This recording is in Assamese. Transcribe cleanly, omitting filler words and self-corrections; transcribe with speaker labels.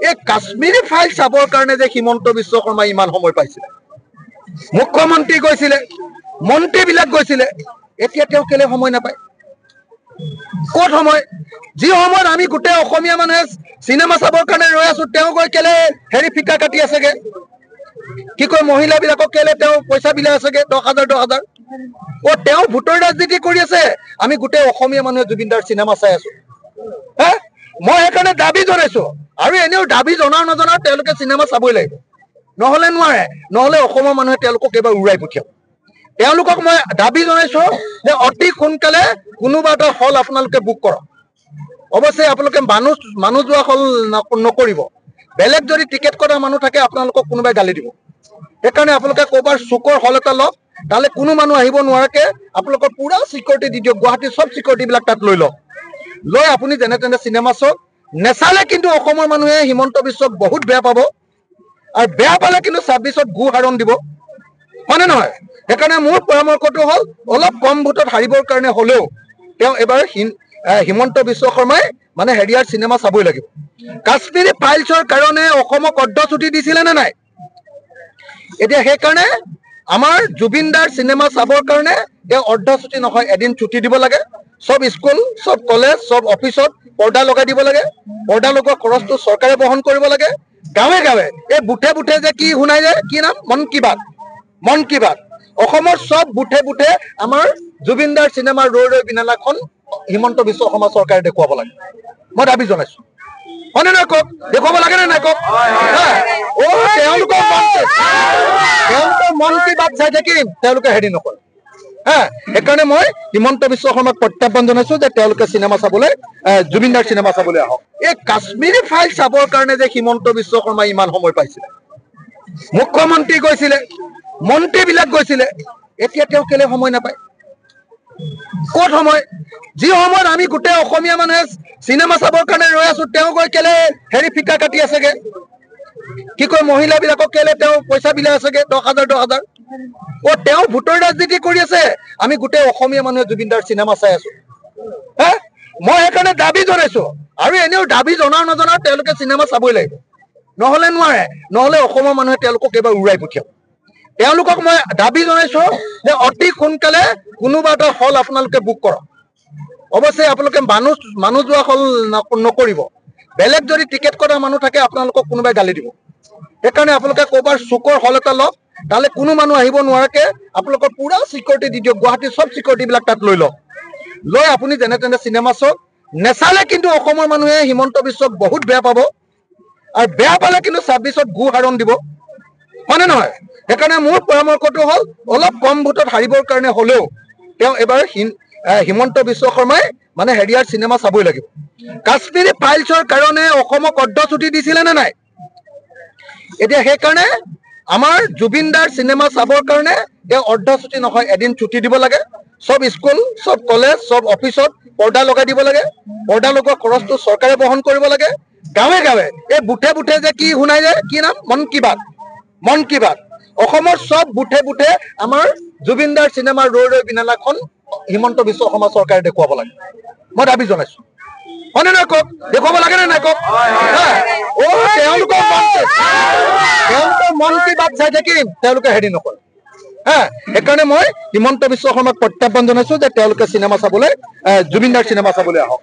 Speaker 1: এই কাশ্মীৰী ফাইল চাবৰ কাৰণে যে হিমন্ত বিশ্ব শৰ্মাই ইমান সময় পাইছিলে, মুখ্যমন্ত্ৰী গৈছিলে, মন্ত্ৰীবিলাক গৈছিলে, এতিয়া তেওঁ কেলে সময় নাপায়? ক'ত সময়? যি সময়ত আমি গোটেই অসমীয়া মানুহে চিনেমা চাবৰ কাৰণে ৰৈ আছো, তেওঁ গৈ কেলে হেৰি ফিকা কাটি আছেগে, কি কয় মহিলাবিলাকক কেলে তেওঁ পইচা বিলাই আছেগে 10,000 অ তেওঁ ভোটৰ ৰাজনীতি কৰি আছে, আমি গোটেই অসমীয়া মানুহে জুবিনদাৰ চিনেমা চাই আছো। হে মই সেইকাৰণে দাবী জনাইছো, আৰু এনেও দাবী জনাও নজনাও তেওঁলোকে চিনেমা চাবই লাগিব, নহলে নোৱাৰে, নহলে অসমৰ মানুহে তেওঁলোকক এবাৰ উৰাই পঠিয়াব। তেওঁলোকক মই দাবী জনাইছো যে অতি সোনকালে কোনোবা এটা হল আপোনালোকে বুক কৰক। অৱশ্যে আপোনালোকে মানুহ যোৱা হল নকৰিব, বেলেগ যদি টিকেট কটা মানুহ থাকে আপোনালোকক কোনোবাই গালি দিব। সেইকাৰণে আপোনালোকে ক'ৰবাৰ চুকৰ হল এটা লওক, তাহলে কোনো মানুহ আহিব নোৱাৰাকে আপোনালোকৰ পুৰা চিকিউৰিটি দি দিয়ক, গুৱাহাটীৰ চব চিকিউৰিটিবিলাক তাত লৈ লওক, লৈ আপুনি যেনে তেনে চিনেমা চাওক। নেচালে কিন্তু অসমৰ মানুহে হিমন্ত বিশ্বক বহুত বেয়া পাব, আৰু বেয়া পালে কিন্তু 26ত গু হাৰণ দিব, হয়নে নহয়? সেইকাৰণে মোৰ পৰামৰ্শটো হ'ল অলপ কম ভোটত হাৰিবৰ কাৰণে হলেও তেওঁ এবাৰ হিমন্ত বিশ্ব শৰ্মাই মানে হেৰিয়াৰ চিনেমা চাবই লাগিব। কাশ্মীৰী ফাইলছৰ কাৰণে অসমক অৰ্ধচুটি দিছিলে নে নাই? এতিয়া সেইকাৰণে আমাৰ জুবিনদাৰ চিনেমা চাবৰ কাৰণে তেওঁ অৰ্ধচুটি নহয়, এদিন ছুটি দিব লাগে। সব স্কুল, সব কলেজ, সব অফিচত পৰ্দা লগাই দিব লাগে, পৰ্দা লগোৱা খৰচটো চৰকাৰে বহন কৰিব লাগে। গাঁৱে গাঁৱে এই বুথে বুথে যে কি শুনাই যায়, কি নাম, মন কি বাত, অসমৰ সব বুথে বুথে আমাৰ জুবিনদাৰ চিনেমাৰ ৰৈ ৰৈ বিনালাখন হিমন্ত বিশ্ব শৰ্মা চৰকাৰে দেখুৱাব লাগে, মই দাবী জনাইছো। হয়নে নহয় কওক? দেখুৱাব লাগে নে নাই কওক? তেওঁলোকৰ মন কি বাত চাই থাকিম, তেওঁলোকে হেৰি নকৰে। সেইকাৰণে মই হিমন্ত বিশ্ব শৰ্মাক প্ৰত্যাহ্বান জনাইছো যে তেওঁলোকে চিনেমা চাবলৈ, জুবিনদাৰ চিনেমা চাবলৈ আহক। এই কাশ্মীৰী ফাইল চাবৰ কাৰণে যে হিমন্ত বিশ্ব শৰ্মাই ইমান সময় পাইছিলে, মুখ্যমন্ত্ৰী গৈছিলে, মন্ত্ৰীবিলাক গৈছিলে, এতিয়া তেওঁ কেলে সময় নাপায়? ক'ত সময়? যি সময়ত আমি গোটেই অসমীয়া মানুহে চিনেমা চাবৰ কাৰণে ৰৈ আছো, তেওঁ গৈ কেলে হেৰি ফিকা কাটি আছেগে, কি কয় মহিলাবিলাকক কেলে তেওঁ পইচা বিলাই আছেগে 10,000 অ তেওঁ ভোটৰ ৰাজনীতি কৰি আছে, আমি গোটেই অসমীয়া মানুহে জুবিনদাৰ চিনেমা চাই আছো। মই সেইকাৰণে দাবী জনাইছো, আৰু এনেও দাবী জনাও নজনাও তেওঁলোকে চিনেমা চাবই লাগিব, নহলে নোৱাৰে, নহলে অসমৰ মানুহে তেওঁলোকক এবাৰ উৰাই পঠিয়াব। তেওঁলোকক মই দাবী জনাইছো যে অতি সোনকালে কোনোবা এটা হল আপোনালোকে বুক কৰক। অৱশ্যে আপোনালোকে মানুহ যোৱা হল নকৰিব, বেলেগ যদি টিকেট কটা মানুহ থাকে আপোনালোকক কোনোবাই গালি দিব। সেইকাৰণে আপোনালোকে ক'ৰবাৰ চুকৰ হল এটা লওক, তাহলে কোনো মানুহ আহিব নোৱাৰাকে আপোনালোকৰ পুৰা চিকিউৰিটি দি দিয়ক, গুৱাহাটীৰ চব চিকিউৰিটিবিলাক তাত লৈ লওক, লৈ আপুনি যেনে তেনে চিনেমা চাওক। নেচালে কিন্তু অসমৰ মানুহে হিমন্ত বিশ্বক বহুত বেয়া পাব, আৰু বেয়া পালে কিন্তু 26ত গু হাৰণ দিব, হয়নে নহয়? সেইকাৰণে মোৰ পৰামৰ্শটো হ'ল অলপ কম ভোটত হাৰিবৰ কাৰণে হলেও তেওঁ এবাৰ হিমন্ত বিশ্ব শৰ্মাই মানে হেৰিয়াৰ চিনেমা চাবই লাগিব। কাশ্মীৰী ফাইলছৰ কাৰণে অসমক অৰ্ধচুটি দিছিলে নে নাই? এতিয়া সেইকাৰণে আমাৰ জুবিনদাৰ চিনেমা চাবৰ কাৰণে তেওঁ অৰ্ধচুটি নহয়, এদিন ছুটি দিব লাগে। সব স্কুল, সব কলেজ, সব অফিচত পৰ্দা লগাই দিব লাগে, পৰ্দা লগোৱা খৰচটো চৰকাৰে বহন কৰিব লাগে। গাঁৱে গাঁৱে এই বুথে বুথে যে কি শুনাই যায়, কি নাম, মন কি বাত, অসমৰ সব বুথে বুথে আমাৰ জুবিনদাৰ চিনেমাৰ ৰৈ ৰৈ বিনালাখন হিমন্ত বিশ্ব শৰ্মা চৰকাৰে দেখুৱাব লাগে, মই দাবী জনাইছো। হয়নে নহয় কওক? দেখুৱাব লাগে নে নাই কওক? তেওঁলোকৰ মন কি বাত চাই থাকিম, তেওঁলোকে হেৰি নকৰে। সেইকাৰণে মই হিমন্ত বিশ্ব শৰ্মাক প্ৰত্যাহ্বান জনাইছো যে তেওঁলোকে চিনেমা চাবলৈ, জুবিনদাৰ চিনেমা চাবলৈ আহক।